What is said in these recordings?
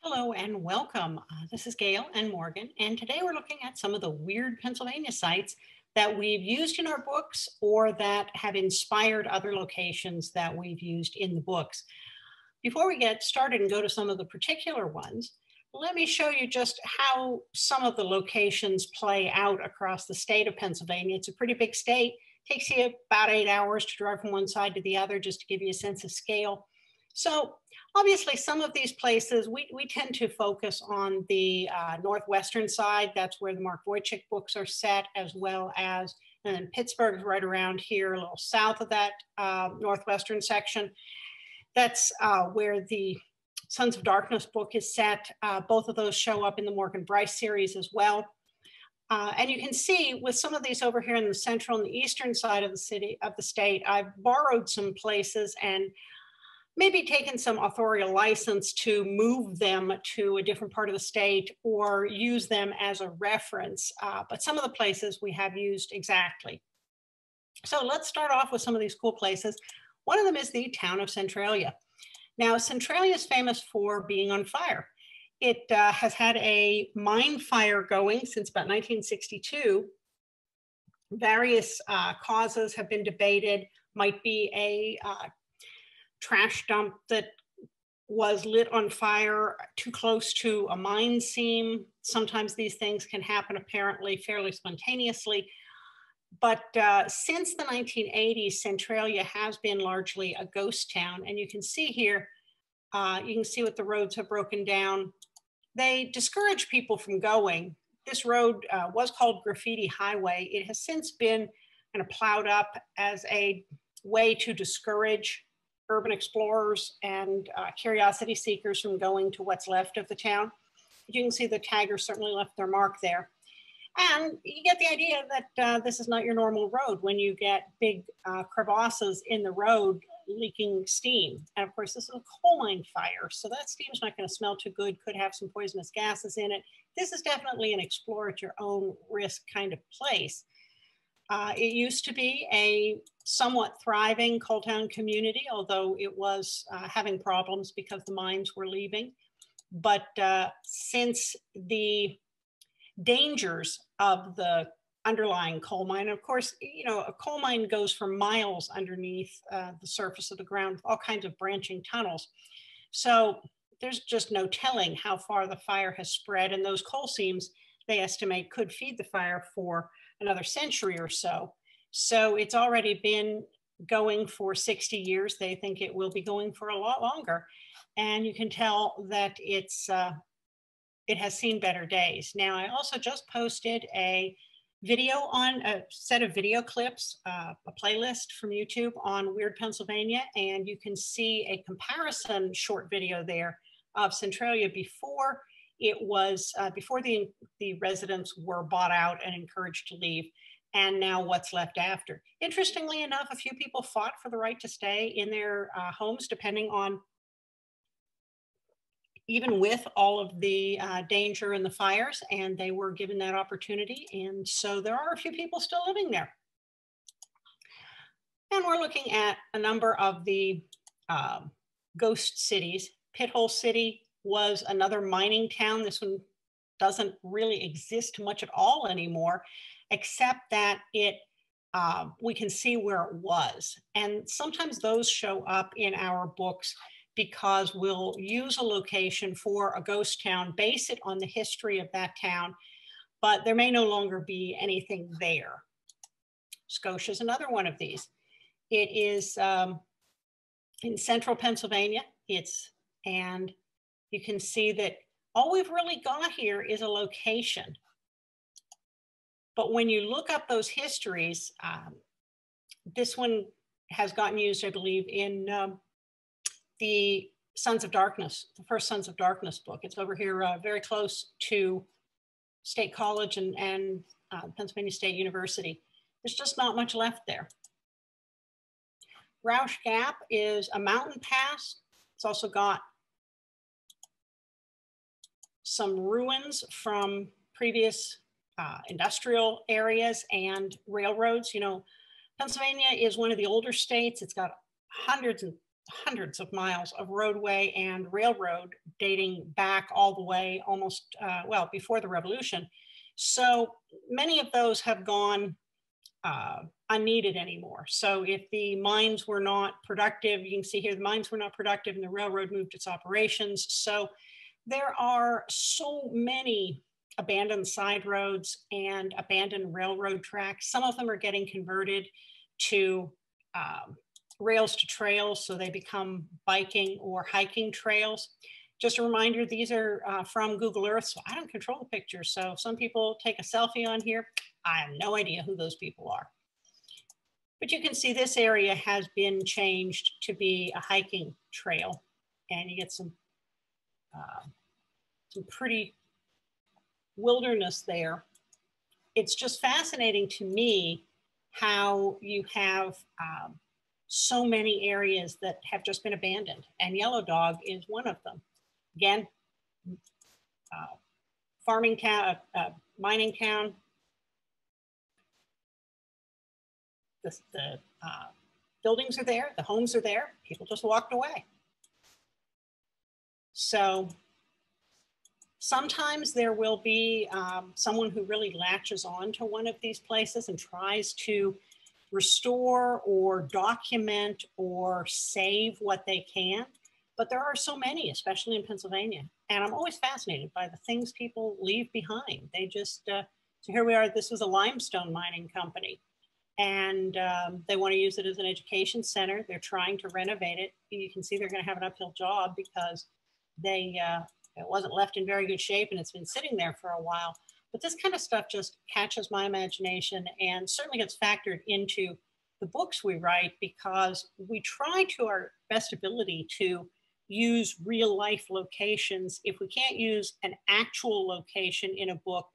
Hello and welcome. This is Gail and Morgan, and today we're looking at some of the weird Pennsylvania sites that we've used in our books or that have inspired other locations that we've used in the books. Before we get started and go to some of the particular ones, let me show you just how some of the locations play out across the state of Pennsylvania. It's a pretty big state. It takes you about 8 hours to drive from one side to the other, just to give you a sense of scale. So obviously some of these places, we tend to focus on the northwestern side. That's where the Mark Wojcik books are set, as well as, and then Pittsburgh is right around here, a little south of that northwestern section. That's where the Sons of Darkness book is set. Both of those show up in the Morgan Brice series as well. And you can see with some of these over here in the central and the eastern side of the state, I've borrowed some places and maybe taken some authorial license to move them to a different part of the state or use them as a reference. But some of the places we have used exactly. So let's start off with some of these cool places. One of them is the town of Centralia. Now, Centralia is famous for being on fire. It has had a mine fire going since about 1962. Various causes have been debated. Might be a trash dump that was lit on fire too close to a mine seam. Sometimes these things can happen apparently fairly spontaneously. But since the 1980s, Centralia has been largely a ghost town. And you can see here, you can see what the roads have broken down. They discourage people from going. This road was called Graffiti Highway. It has since been kind of plowed up as a way to discourage urban explorers and curiosity seekers from going to what's left of the town. You can see the taggers certainly left their mark there. And you get the idea that this is not your normal road when you get big crevasses in the road leaking steam. And of course, this is a coal mine fire, so that steam's not going to smell too good, could have some poisonous gases in it. This is definitely an explore at your own risk kind of place. It used to be a somewhat thriving coal town community, although it was having problems because the mines were leaving. But since the dangers of the underlying coal mine, of course, you know, a coal mine goes for miles underneath the surface of the ground with all kinds of branching tunnels. So there's just no telling how far the fire has spread. And those coal seams, they estimate, could feed the fire for another century or so. So it's already been going for 60 years. They think it will be going for a lot longer. And you can tell that it has seen better days. Now, I also just posted a video on a set of video clips, a playlist from YouTube on Weird Pennsylvania. And you can see a comparison short video there of Centralia before it was, before the residents were bought out and encouraged to leave, and now what's left after. Interestingly enough, a few people fought for the right to stay in their homes, depending on, even with all of the danger and the fires, and they were given that opportunity. And so there are a few people still living there. And we're looking at a number of the ghost cities. Pithole City was another mining town. This one doesn't really exist much at all anymore, except that it we can see where it was. And sometimes those show up in our books because we'll use a location for a ghost town, base it on the history of that town, but there may no longer be anything there. Scotia is another one of these. It is in central Pennsylvania. And you can see that all we've really got here is a location. But when you look up those histories, this one has gotten used, I believe, in the Sons of Darkness, the first Sons of Darkness book. It's over here very close to State College and Pennsylvania State University. There's just not much left there. Roush Gap is a mountain pass. It's also got some ruins from previous industrial areas and railroads. You know, Pennsylvania is one of the older states. It's got hundreds and hundreds of miles of roadway and railroad dating back all the way almost, well, before the revolution. So many of those have gone unneeded anymore. So if the mines were not productive, you can see here, the mines were not productive and the railroad moved its operations. So there are so many abandoned side roads and abandoned railroad tracks. Some of them are getting converted to rails to trails, so they become biking or hiking trails. Just a reminder, these are from Google Earth, so I don't control the pictures. So if some people take a selfie on here, I have no idea who those people are. But you can see this area has been changed to be a hiking trail, and you get some pretty wilderness there. It's just fascinating to me how you have so many areas that have just been abandoned, and Yellow Dog is one of them. Again, farming town, mining town. The buildings are there, the homes are there, people just walked away. So sometimes there will be someone who really latches on to one of these places and tries to restore or document or save what they can. But there are so many, especially in Pennsylvania. And I'm always fascinated by the things people leave behind. They just, so here we are, this was a limestone mining company. And they want to use it as an education center. They're trying to renovate it. You can see they're going to have an uphill job because it wasn't left in very good shape and it's been sitting there for a while. But this kind of stuff just catches my imagination and certainly gets factored into the books we write, because we try to our best ability to use real life locations. If we can't use an actual location in a book,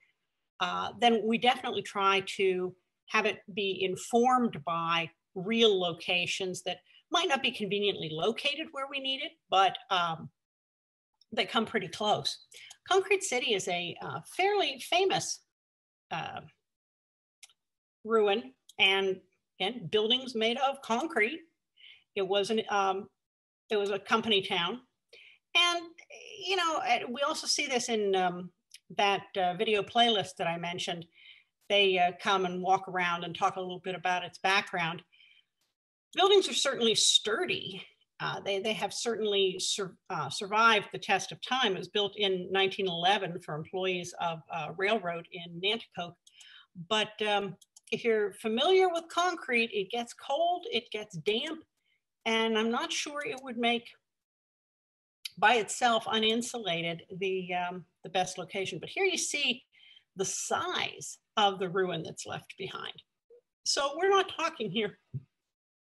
then we definitely try to have it be informed by real locations that might not be conveniently located where we need it, but they come pretty close. Concrete City is a fairly famous ruin, and again, buildings made of concrete. It was a company town, and you know, we also see this in that video playlist that I mentioned. They come and walk around and talk a little bit about its background. Buildings are certainly sturdy. They have certainly survived the test of time. It was built in 1911 for employees of railroad in Nanticoke. But if you're familiar with concrete, it gets cold, it gets damp, and I'm not sure it would make, by itself, uninsulated, the best location. But here you see the size of the ruin that's left behind. So we're not talking here,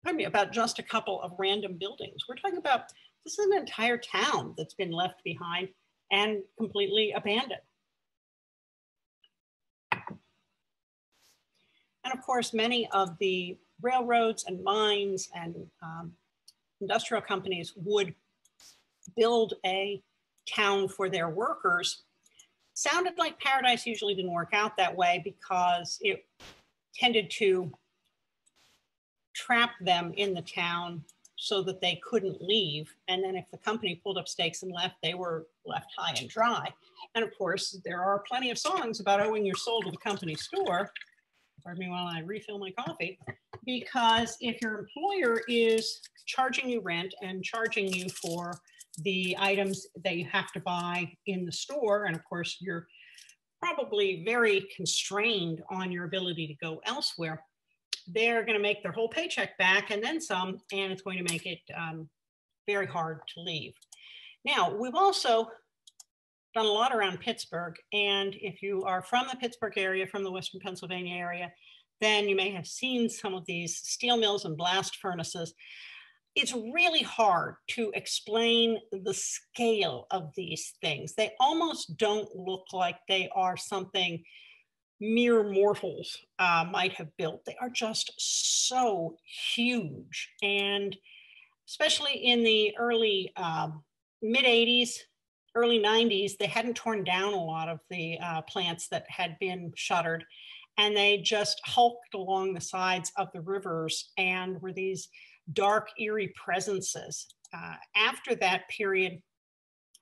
pardon me, about just a couple of random buildings. We're talking about, this is an entire town that's been left behind and completely abandoned. And of course, many of the railroads and mines and industrial companies would build a town for their workers. Sounded like Paradise usually didn't work out that way because it tended to trap them in the town so that they couldn't leave. And then if the company pulled up stakes and left, they were left high and dry. And of course, there are plenty of songs about owing your soul to the company store. Pardon me while I refill my coffee. Because if your employer is charging you rent and charging you for the items that you have to buy in the store, and of course, you're probably very constrained on your ability to go elsewhere, they're going to make their whole paycheck back and then some, and it's going to make it very hard to leave. Now, we've also done a lot around Pittsburgh, and if you are from the Pittsburgh area, from the Western Pennsylvania area, then you may have seen some of these steel mills and blast furnaces. It's really hard to explain the scale of these things. They almost don't look like they are something mere mortals might have built. They are just so huge. And especially in the early mid 80s, early 90s, they hadn't torn down a lot of the plants that had been shuttered. And they just hulked along the sides of the rivers and were these dark, eerie presences. after that period,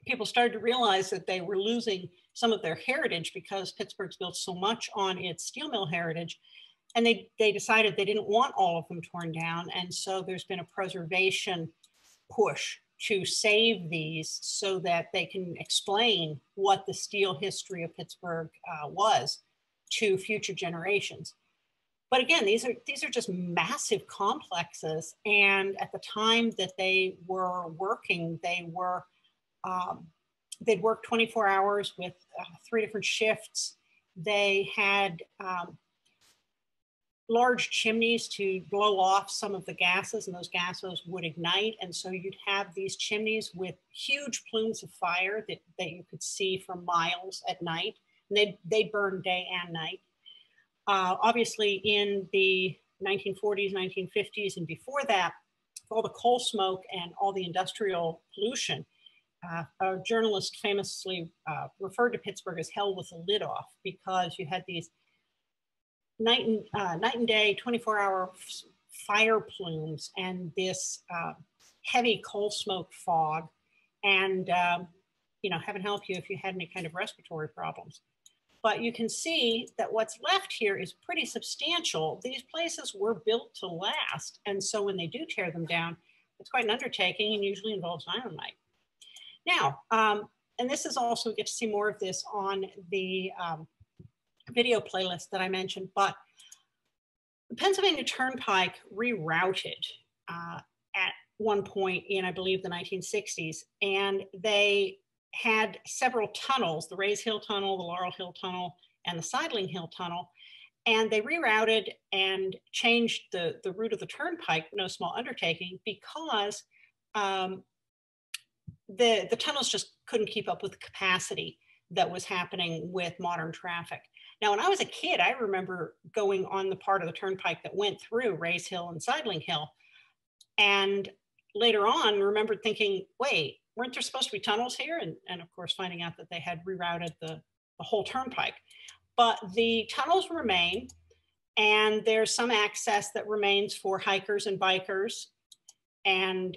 people started to realize that they were losing some of their heritage because Pittsburgh's built so much on its steel mill heritage. And they decided they didn't want all of them torn down. And so there's been a preservation push to save these so that they can explain what the steel history of Pittsburgh was to future generations. But again, these are just massive complexes. And at the time that they were working, they'd work 24 hours with 3 different shifts. They had large chimneys to blow off some of the gases, and those gases would ignite. And so you'd have these chimneys with huge plumes of fire that you could see for miles at night. And they burn day and night. Obviously, in the 1940s, 1950s, and before that, all the coal smoke and all the industrial pollution, a journalist famously referred to Pittsburgh as hell with a lid off, because you had these night and day, 24-hour fire plumes and this heavy coal smoke fog. And, heaven help you if you had any kind of respiratory problems. But you can see that what's left here is pretty substantial. These places were built to last. And so when they do tear them down, it's quite an undertaking and usually involves dynamite. Now, and this is also, we get to see more of this on the video playlist that I mentioned, but the Pennsylvania Turnpike rerouted at one point in, I believe, the 1960s, and they had several tunnels, the Rays Hill Tunnel, the Laurel Hill Tunnel, and the Sidling Hill Tunnel, and they rerouted and changed the route of the Turnpike, no small undertaking, because the tunnels just couldn't keep up with the capacity that was happening with modern traffic. Now, when I was a kid, I remember going on the part of the Turnpike that went through Rays Hill and Sidling Hill. And later on, remembered thinking, wait, weren't there supposed to be tunnels here? And of course, finding out that they had rerouted the whole Turnpike. But the tunnels remain, and there's some access that remains for hikers and bikers. And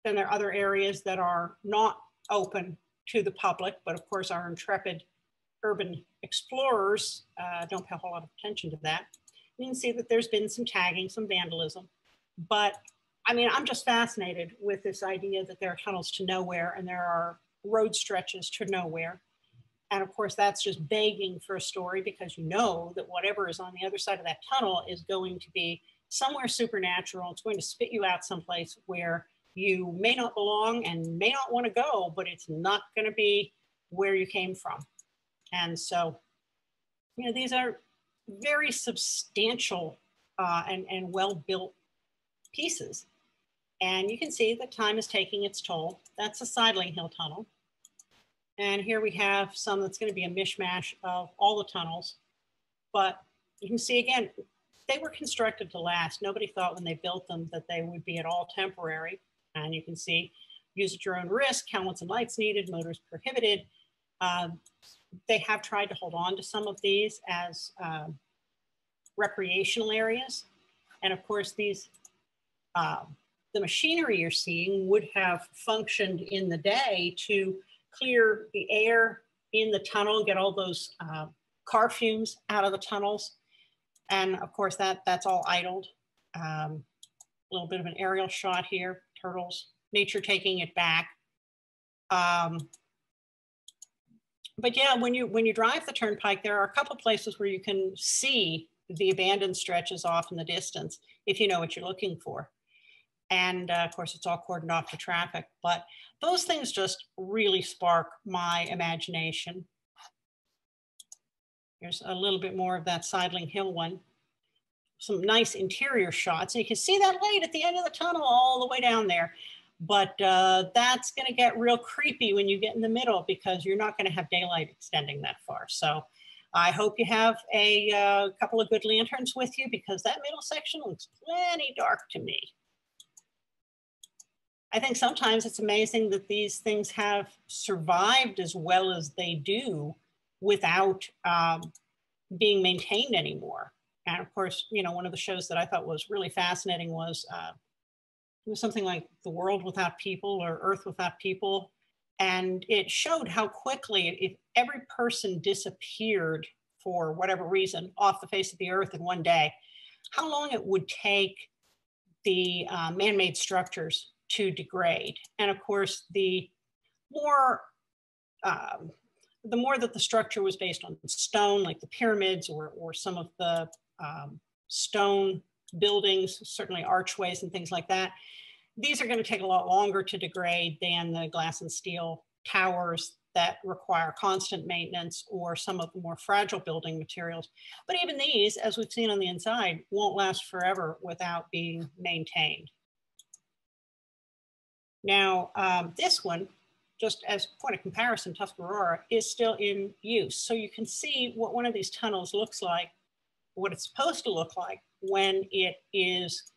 then there are other areas that are not open to the public, but of course our intrepid urban explorers don't pay a whole lot of attention to that. You can see that there's been some tagging, some vandalism, but I mean, I'm just fascinated with this idea that there are tunnels to nowhere and there are road stretches to nowhere. And of course, that's just begging for a story, because you know that whatever is on the other side of that tunnel is going to be somewhere supernatural. It's going to spit you out someplace where you may not belong and may not want to go, but it's not going to be where you came from. And so, these are very substantial and well-built pieces. And you can see that time is taking its toll. That's a Sidling Hill Tunnel. And here we have some that's going to be a mishmash of all the tunnels. But you can see again, they were constructed to last. Nobody thought when they built them that they would be at all temporary. And you can see, use at your own risk, helmets and lights needed, motors prohibited. They have tried to hold on to some of these as recreational areas. And of course, these, the machinery you're seeing would have functioned in the day to clear the air in the tunnel, get all those car fumes out of the tunnels. And of course, that's all idled. A little bit of an aerial shot here, turtles, nature taking it back. But yeah, when you drive the Turnpike, there are a couple places where you can see the abandoned stretches off in the distance if you know what you're looking for. And of course, it's all cordoned off to traffic, but those things just really spark my imagination. Here's a little bit more of that Sidling Hill one. Some nice interior shots. And you can see that light at the end of the tunnel all the way down there. But that's going to get real creepy when you get in the middle, because you're not going to have daylight extending that far. So I hope you have a couple of good lanterns with you, because that middle section looks plenty dark to me. I think sometimes it's amazing that these things have survived as well as they do without being maintained anymore. And of course, one of the shows that I thought was really fascinating was was something like The World Without People or Earth Without People. And it showed how quickly, if every person disappeared for whatever reason off the face of the earth in one day, how long it would take the man-made structures to degrade. And of course, more that the structure was based on stone, like the pyramids or some of the stone buildings, certainly archways and things like that, these are going to take a lot longer to degrade than the glass and steel towers that require constant maintenance, or some of the more fragile building materials. But even these, as we've seen on the inside, won't last forever without being maintained. Now, this one, just as point of comparison, Tuscarora, is still in use. So you can see what one of these tunnels looks like, what it's supposed to look like when it is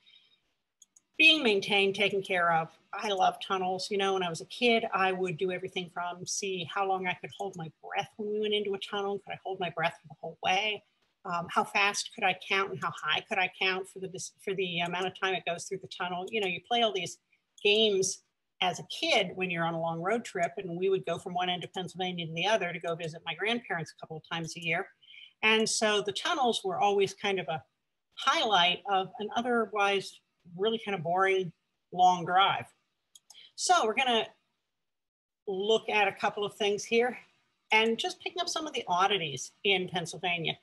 being maintained, taken care of. I love tunnels. You know, when I was a kid, I would do everything from see how long I could hold my breath when we went into a tunnel. Could I hold my breath for the whole way? How fast could I count, and how high could I count for the amount of time it goes through the tunnel? You know, you play all these games as a kid when you're on a long road trip, and we would go from one end of Pennsylvania to the other to go visit my grandparents a couple of times a year. And so the tunnels were always kind of a highlight of an otherwise really kind of boring long drive. So we're going to look at a couple of things here and just picking up some of the oddities in Pennsylvania.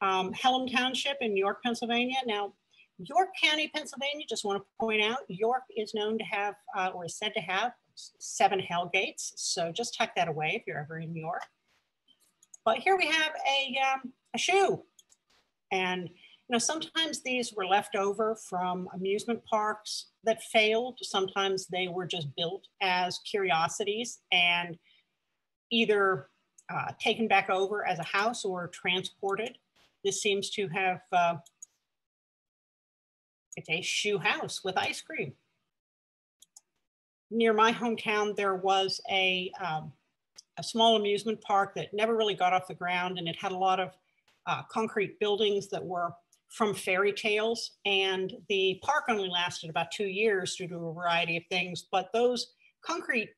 Pelham Township in York, Pennsylvania. Now, York County, Pennsylvania, just want to point out, York is known to have, or is said to have, 7 hell gates. So just tuck that away if you're ever in York. But here we have a shoe. And you know, sometimes these were left over from amusement parks that failed. Sometimes they were just built as curiosities and either taken back over as a house or transported. This seems to have, it's a shoe house with ice cream. Near my hometown, there was a small amusement park that never really got off the ground, and it had a lot of concrete buildings that were from fairy tales. And the park only lasted about 2 years due to a variety of things. But those concrete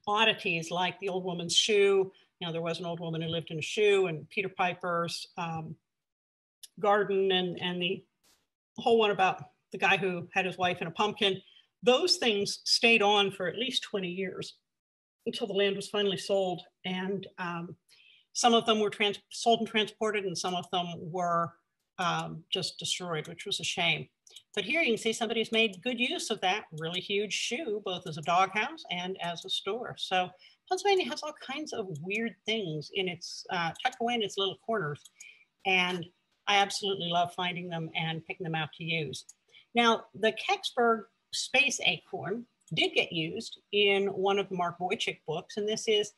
oddities, like the old woman's shoe, you know, there was an old woman who lived in a shoe, and Peter Piper's garden, and the whole one about the guy who had his wife in a pumpkin, those things stayed on for at least 20 years until the land was finally sold. And some of them were sold and transported, and some of them were just destroyed, which was a shame. But here you can see somebody's made good use of that really huge shoe, both as a doghouse and as a store. So Pennsylvania has all kinds of weird things in its, tucked away in its little corners. And I absolutely love finding them and picking them out to use. Now, the Kecksburg space acorn did get used in one of the Mark Wojcik books, and this is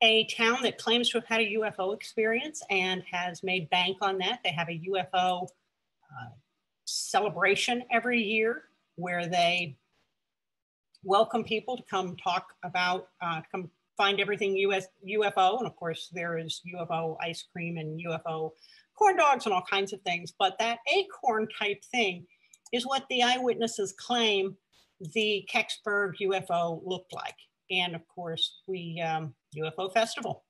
a town that claims to have had a UFO experience and has made bank on that. They have a UFO celebration every year where they welcome people to come talk about, come find everything UFO. And of course, there is UFO ice cream and UFO corn dogs and all kinds of things. But that acorn type thing is what the eyewitnesses claim the Kecksburg UFO looked like. And of course, UFO Festival.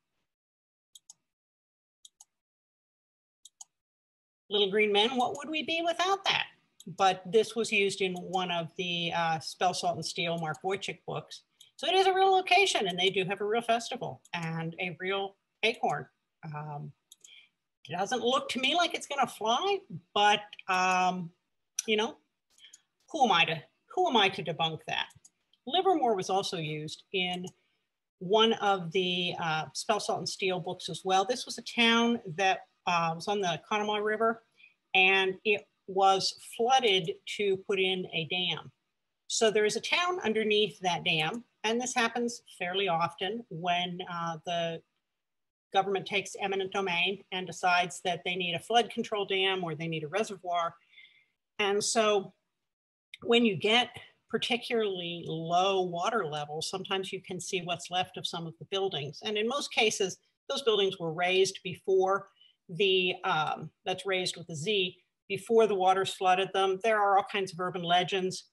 Little Green Men, what would we be without that? But this was used in one of the Spell, Salt, and Steel Mark Wojcik books. So it is a real location, and they do have a real festival and a real acorn. It doesn't look to me like it's gonna fly, but you know, who am I to debunk that? Livermore was also used in one of the Spell, Salt, and Steel books as well. This was a town that was on the Conemaugh River, and it was flooded to put in a dam. So there is a town underneath that dam, and this happens fairly often when the government takes eminent domain and decides that they need a flood control dam or they need a reservoir. And so when you get particularly low water levels, sometimes you can see what's left of some of the buildings. And in most cases, those buildings were raised before the, that's raised with a Z, before the waters flooded them. There are all kinds of urban legends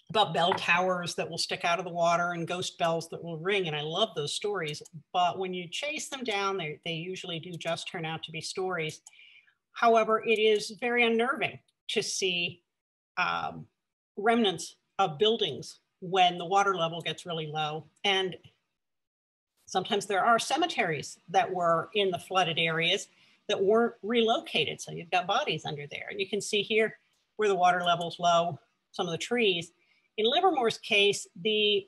about bell towers that will stick out of the water and ghost bells that will ring. And I love those stories. But when you chase them down, they usually do just turn out to be stories. However, it is very unnerving to see remnants of buildings when the water level gets really low. And sometimes there are cemeteries that were in the flooded areas that weren't relocated. So you've got bodies under there. And you can see here where the water level's low, some of the trees. In Livermore's case, the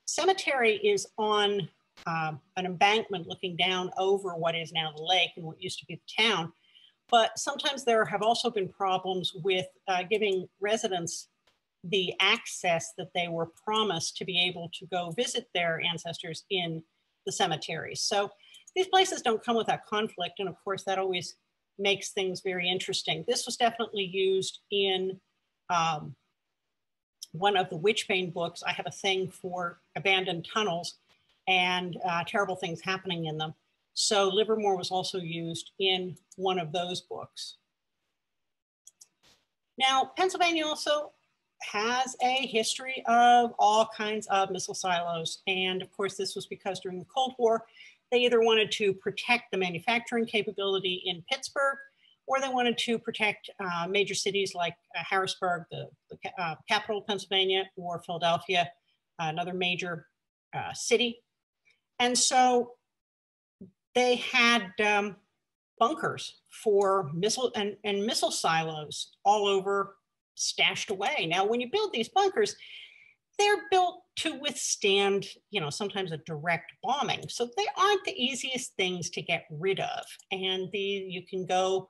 cemetery is on an embankment looking down over what is now the lake and what used to be the town. But sometimes there have also been problems with giving residents the access that they were promised to be able to go visit their ancestors in the cemetery. So these places don't come without conflict. And of course, that always makes things very interesting. This was definitely used in one of the Witchbane books. I have a thing for abandoned tunnels and terrible things happening in them. So Livermore was also used in one of those books. Now, Pennsylvania also has a history of all kinds of missile silos. And of course, this was because during the Cold War, they either wanted to protect the manufacturing capability in Pittsburgh, or they wanted to protect major cities like Harrisburg, the capital of Pennsylvania, or Philadelphia, another major city. And so they had bunkers for missile and missile silos all over, stashed away. Now, when you build these bunkers, they're built to withstand, you know, sometimes a direct bombing. So they aren't the easiest things to get rid of. And you can go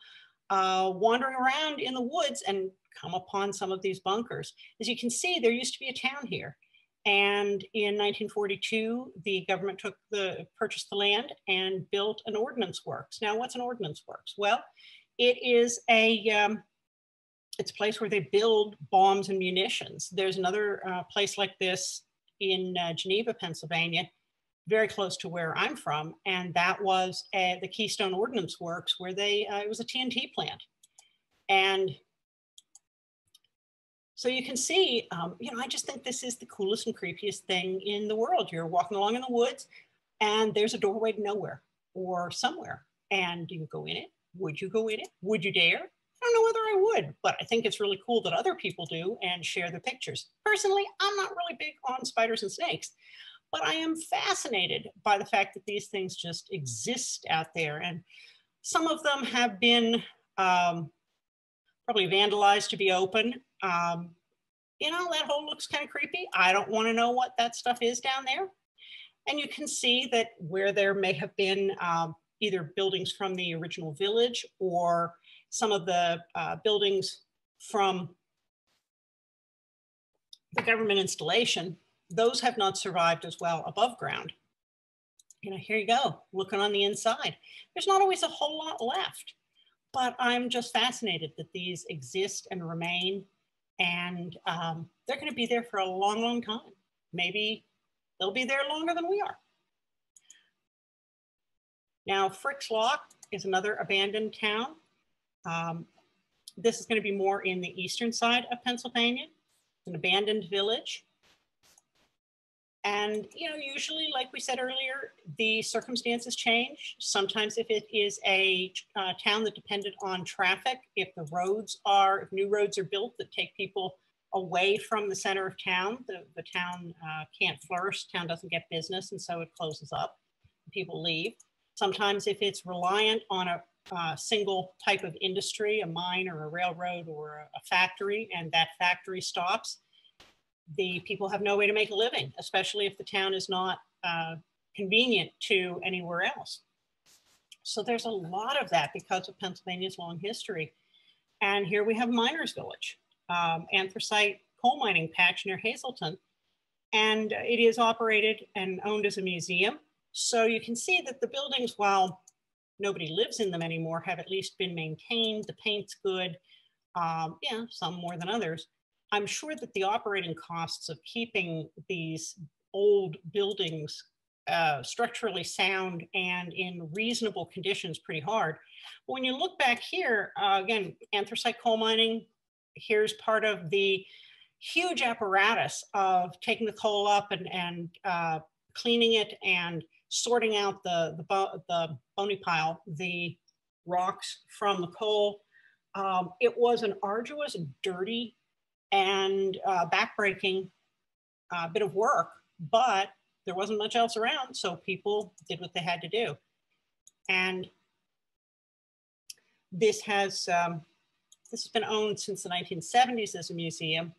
wandering around in the woods and come upon some of these bunkers. As you can see, there used to be a town here. And in 1942, the government purchased the land and built an ordnance works. Now, what's an ordnance works? Well, it is it's a place where they build bombs and munitions. There's another place like this in Geneva, Pennsylvania, very close to where I'm from. And that was the Keystone Ordnance Works, where it was a TNT plant. And so you can see, you know, I just think this is the coolest and creepiest thing in the world. You're walking along in the woods and there's a doorway to nowhere or somewhere. And do you go in it? Would you go in it? Would you dare? I don't know whether I would, but I think it's really cool that other people do and share the pictures. Personally, I'm not really big on spiders and snakes, but I am fascinated by the fact that these things just exist out there. And some of them have been probably vandalized to be open. You know, that hole looks kind of creepy. I don't want to know what that stuff is down there. And you can see that where there may have been either buildings from the original village or some of the buildings from the government installation, those have not survived as well above ground. You know, here you go, looking on the inside. There's not always a whole lot left, but I'm just fascinated that these exist and remain, and they're going to be there for a long, long time. Maybe they'll be there longer than we are. Now, Frick's Lock is another abandoned town. This is going to be more in the eastern side of Pennsylvania, an abandoned village. And, you know, usually, like we said earlier, the circumstances change. Sometimes if it is a town that depended on traffic, if new roads are built that take people away from the center of town, the town can't flourish, town doesn't get business, and so it closes up, people leave. Sometimes if it's reliant on a single type of industry, a mine or a railroad or a factory, and that factory stops, the people have no way to make a living, especially if the town is not convenient to anywhere else. So there's a lot of that because of Pennsylvania's long history. And here we have Miners Village, Anthracite coal mining patch near Hazleton. And it is operated and owned as a museum. So you can see that the buildings, while nobody lives in them anymore, have at least been maintained. The paint's good, yeah, some more than others. I'm sure that the operating costs of keeping these old buildings structurally sound and in reasonable conditions pretty hard. But when you look back here, again, anthracite coal mining, here's part of the huge apparatus of taking the coal up and cleaning it and sorting out the bony pile, the rocks from the coal. It was an arduous, dirty, and backbreaking bit of work, but there wasn't much else around, so people did what they had to do. And this has been owned since the 1970s as a museum.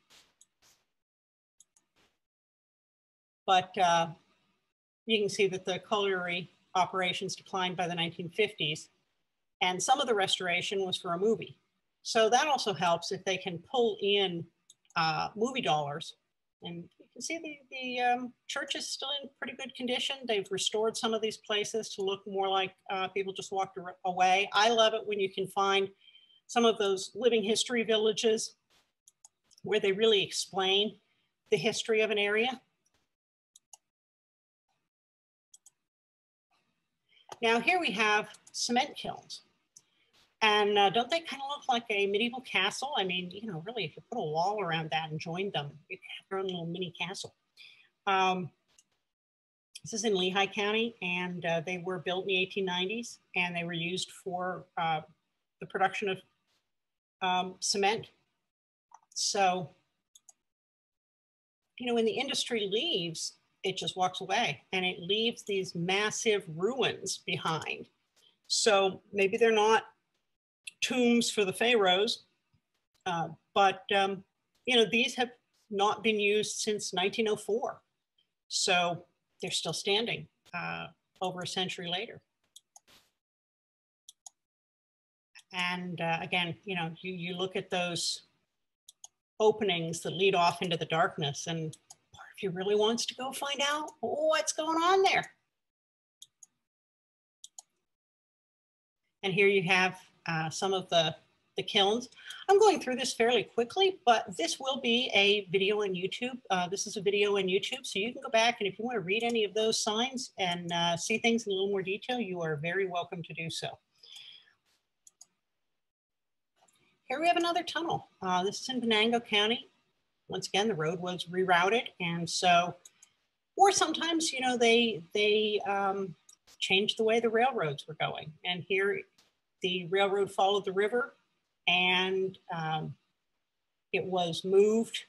But you can see that the colliery operations declined by the 1950s, and some of the restoration was for a movie. So that also helps if they can pull in movie dollars. And you can see the church is still in pretty good condition. They've restored some of these places to look more like people just walked away. I love it when you can find some of those living history villages where they really explain the history of an area. Now here we have cement kilns. And don't they kind of look like a medieval castle? I mean, you know, really, if you put a wall around that and joined them, you could have your own little mini castle. This is in Lehigh County, and they were built in the 1890s, and they were used for the production of cement. So, you know, when the industry leaves, it just walks away, and it leaves these massive ruins behind. So maybe they're not tombs for the pharaohs, but you know, these have not been used since 1904, so they're still standing over a century later. And again, you know, you look at those openings that lead off into the darkness, and part of you really wants to go find out what's going on there. And here you have some of the kilns. I'm going through this fairly quickly, but this will be a video on YouTube. This is a video on YouTube, so you can go back, and if you want to read any of those signs and see things in a little more detail, you are very welcome to do so. Here we have another tunnel. This is in Venango County. Once again, the road was rerouted, and so, or sometimes, you know, they changed the way the railroads were going. And here, the railroad followed the river, and it was moved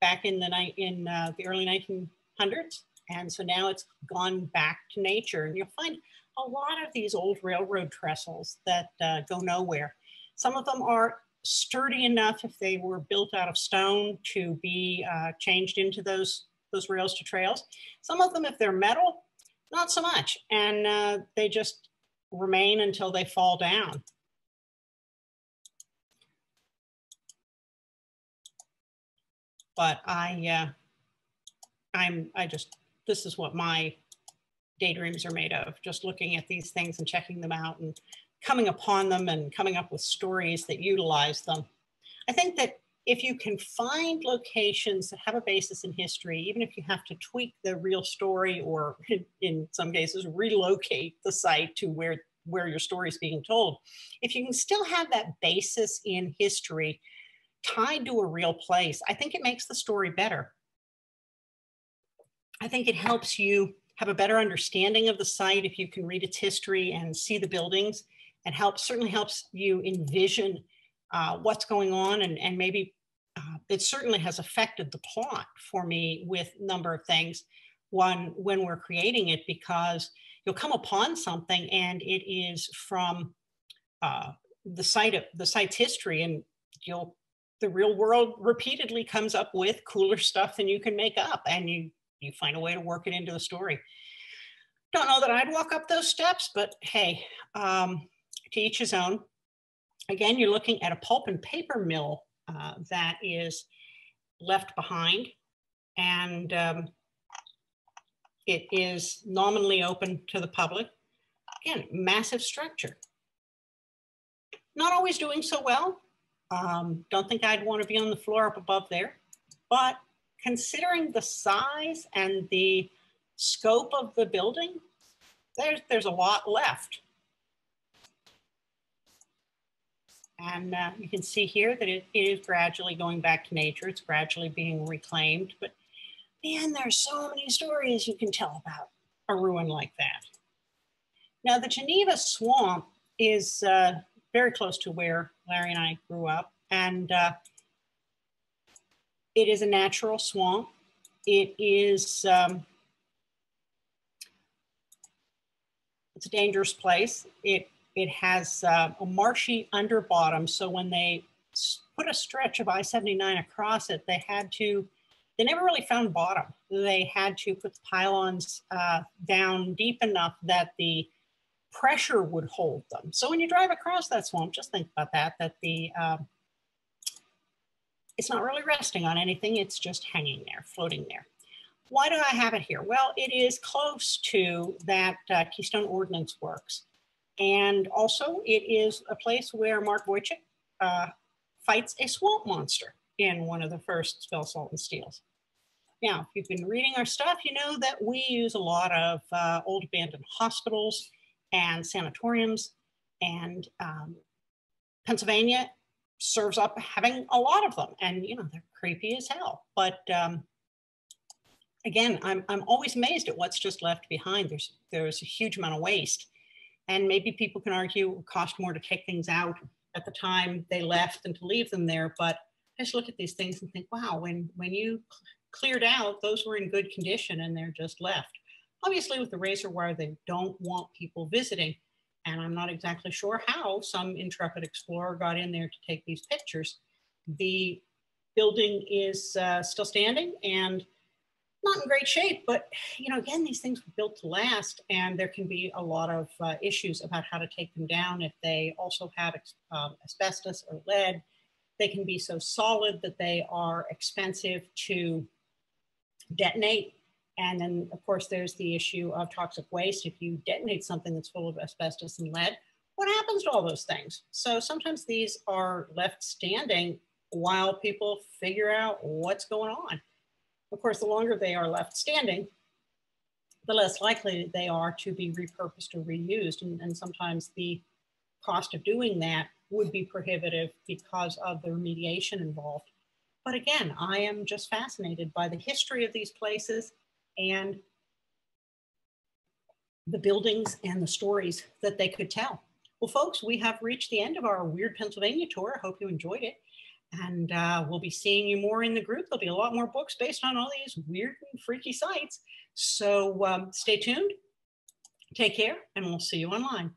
back in the early 1900s. And so now it's gone back to nature. And you'll find a lot of these old railroad trestles that go nowhere. Some of them are sturdy enough, if they were built out of stone, to be changed into those rails to trails. Some of them, if they're metal, not so much. And they just remain until they fall down. But this is what my daydreams are made of, just looking at these things and checking them out and coming upon them and coming up with stories that utilize them. I think that if you can find locations that have a basis in history, even if you have to tweak the real story, or in some cases relocate the site to where your story is being told, if you can still have that basis in history tied to a real place, I think it makes the story better. I think it helps you have a better understanding of the site if you can read its history and see the buildings, and certainly helps you envision what's going on, and maybe it certainly has affected the plot for me with a number of things. One, when we're creating it, because you'll come upon something and it is from the site's history, and the real world repeatedly comes up with cooler stuff than you can make up, and you find a way to work it into the story. Don't know that I'd walk up those steps, but hey, to each his own. Again, you're looking at a pulp and paper mill that is left behind, and it is nominally open to the public. Again, massive structure. Not always doing so well. Don't think I'd want to be on the floor up above there, but considering the size and the scope of the building, there's a lot left. And you can see here that it is gradually going back to nature. It's gradually being reclaimed. But man, there's so many stories you can tell about a ruin like that. Now, the Geneva Swamp is very close to where Larry and I grew up. And it is a natural swamp. It is, it's a dangerous place. It has a marshy underbottom. So when they put a stretch of I-79 across it, they never really found bottom. They had to put the pylons down deep enough that the pressure would hold them. So when you drive across that swamp, just think about that it's not really resting on anything. It's just hanging there, floating there. Why do I have it here? Well, it is close to that Keystone Ordnance Works. And also it is a place where Mark Wojcik fights a swamp monster in one of the first Spell, Salt, and Steels. Now, if you've been reading our stuff, you know that we use a lot of old abandoned hospitals and sanatoriums, and Pennsylvania serves up having a lot of them, and you know they're creepy as hell. But again, I'm always amazed at what's just left behind. There's a huge amount of waste, and maybe people can argue it would cost more to take things out at the time they left than to leave them there. But I just look at these things and think, wow, when you cleared out, those were in good condition, and they're just left. Obviously, with the razor wire, they don't want people visiting. And I'm not exactly sure how some intrepid explorer got in there to take these pictures. The building is still standing and not in great shape, but you know, again, these things were built to last, and there can be a lot of issues about how to take them down if they also have asbestos or lead. They can be so solid that they are expensive to detonate. And then, of course, there's the issue of toxic waste. If you detonate something that's full of asbestos and lead, what happens to all those things? So sometimes these are left standing while people figure out what's going on. Of course, the longer they are left standing, the less likely they are to be repurposed or reused. And sometimes the cost of doing that would be prohibitive because of the remediation involved. But again, I am just fascinated by the history of these places and the buildings and the stories that they could tell. Well, folks, we have reached the end of our Weird Pennsylvania tour. I hope you enjoyed it. And we'll be seeing you more in the group. There'll be a lot more books based on all these weird and freaky sites. So stay tuned, take care, and we'll see you online.